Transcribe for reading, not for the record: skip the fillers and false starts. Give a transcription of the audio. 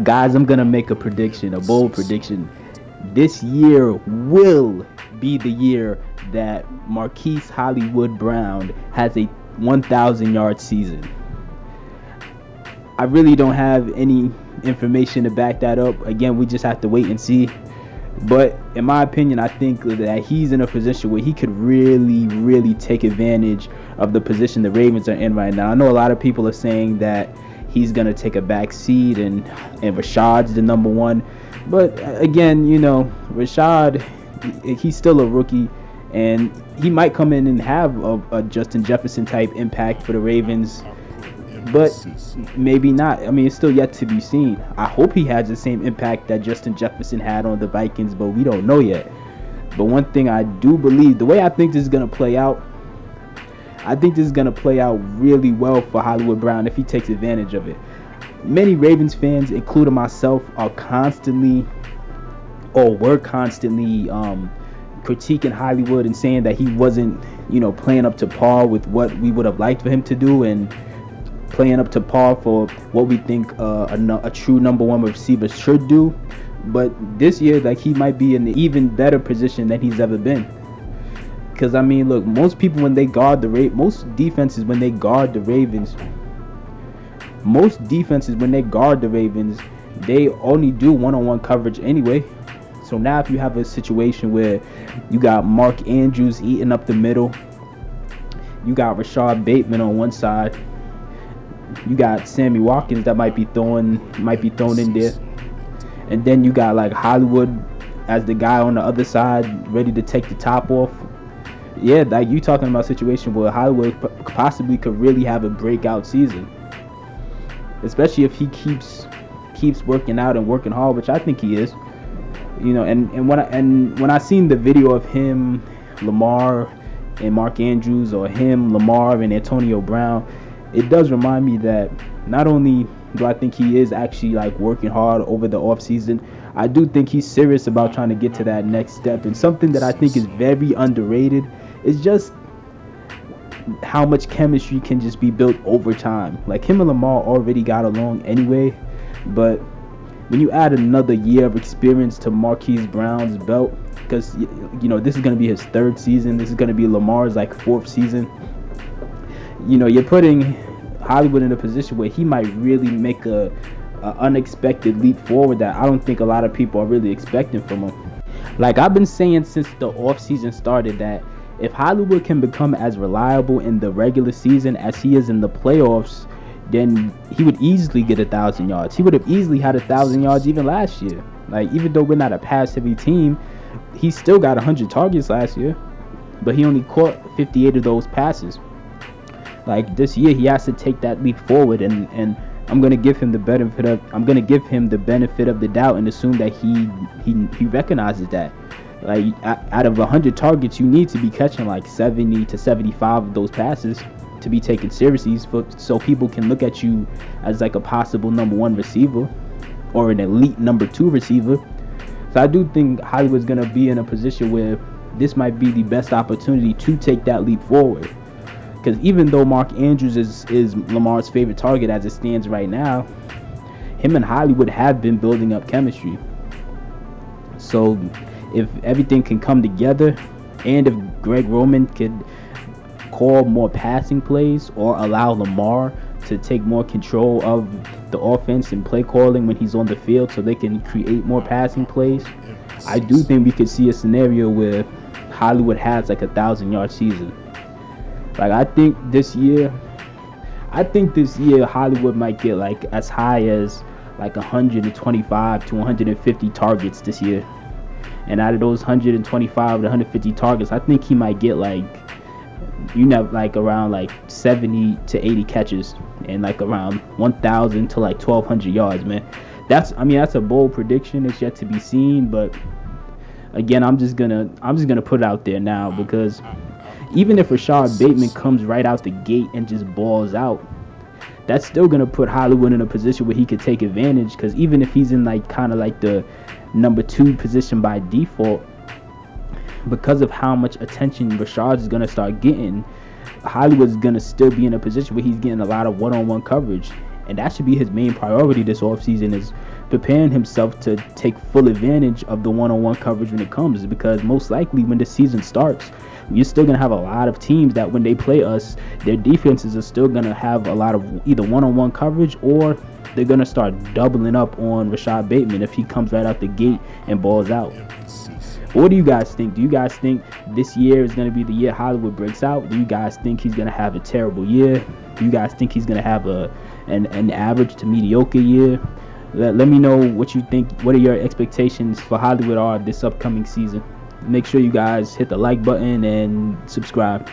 Guys, I'm gonna make a prediction, a bold prediction. This year will be the year that Marquise Hollywood Brown has a 1,000 yard season. I really don't have any information to back that up. Again, we just have to wait and see. But in my opinion, I think that he's in a position where he could really, really take advantage of the position the Ravens are in right now. I know a lot of people are saying that he's going to take a back seat and Rashad's the number one. But again, Rashad, he's still a rookie, and he might come in and have a Justin Jefferson type impact for the Ravens. But maybe not. I mean, it's still yet to be seen. I hope he has the same impact that Justin Jefferson had on the Vikings, but we don't know yet. But one thing I do believe, the way I think this is going to play out, I think this is going to play out really well for Hollywood Brown if he takes advantage of it. Many Ravens fans, including myself, are constantly critiquing Hollywood and saying that he wasn't, playing up to par with what we would have liked for him to do, and playing up to par for what we think a true number one receiver should do. But this year, he might be in an even better position than he's ever been. Because, I mean, look, most defenses when they guard the Ravens, they only do one-on-one coverage anyway. So now if you have a situation where you got Mark Andrews eating up the middle, you got Rashad Bateman on one side, you got Sammy Watkins that might be thrown in there, and then you got Hollywood as the guy on the other side ready to take the top off. Yeah, you talking about a situation where Hollywood possibly could really have a breakout season, especially if he keeps working out and working hard, which I think he is. And when I seen the video of him, Lamar, and Mark Andrews, or him, Lamar, and Antonio Brown, it does remind me that not only do I think he is actually working hard over the off season, I do think he's serious about trying to get to that next step. And something that I think is very underrated is just how much chemistry can just be built over time. Him and Lamar already got along anyway, but when you add another year of experience to Marquise Brown's belt, because this is going to be his third season, this is going to be Lamar's fourth season, you're putting Hollywood in a position where he might really make a unexpected leap forward that I don't think a lot of people are really expecting from him. I've been saying since the offseason started that if Hollywood can become as reliable in the regular season as he is in the playoffs, then he would easily get 1,000 yards. He would have easily had 1,000 yards even last year. Even though we're not a pass-heavy team, he still got 100 targets last year, but he only caught 58 of those passes. This year, he has to take that leap forward, and I'm gonna give him the benefit of the doubt and assume that he recognizes that. Out of 100 targets, you need to be catching 70 to 75 of those passes to be taken seriously, so people can look at you as a possible number one receiver or an elite number two receiver. So I do think Hollywood's gonna be in a position where this might be the best opportunity to take that leap forward. Because even though Mark Andrews is Lamar's favorite target as it stands right now, him and Hollywood have been building up chemistry. So if everything can come together, and if Greg Roman could call more passing plays or allow Lamar to take more control of the offense and play calling when he's on the field so they can create more passing plays, I do think we could see a scenario where Hollywood has 1,000-yard season. I think this year Hollywood might get as high as 125 to 150 targets this year. And out of those 125 to 150 targets, I think he might get around 70 to 80 catches and around 1,000 to 1,200 yards, man. That's a bold prediction. It's yet to be seen, but again, I'm just gonna put it out there now, because even if Rashad Bateman comes right out the gate and just balls out, that's still gonna put Hollywood in a position where he could take advantage. Because even if he's in the number two position by default, because of how much attention Rashad is gonna start getting, Hollywood's gonna still be in a position where he's getting a lot of one-on-one coverage. And that should be his main priority this offseason, is preparing himself to take full advantage of the one-on-one coverage when it comes, because most likely when the season starts, you're still going to have a lot of teams that when they play us, their defenses are still going to have a lot of either one-on-one coverage, or they're going to start doubling up on Rashad Bateman if he comes right out the gate and balls out. What do you guys think? Do you guys think this year is going to be the year Hollywood breaks out? Do you guys think he's going to have a terrible year? Do you guys think he's going to have an average to mediocre year? Let me know what you think. What are your expectations for Hollywood are this upcoming season? Make sure you guys hit the like button and subscribe.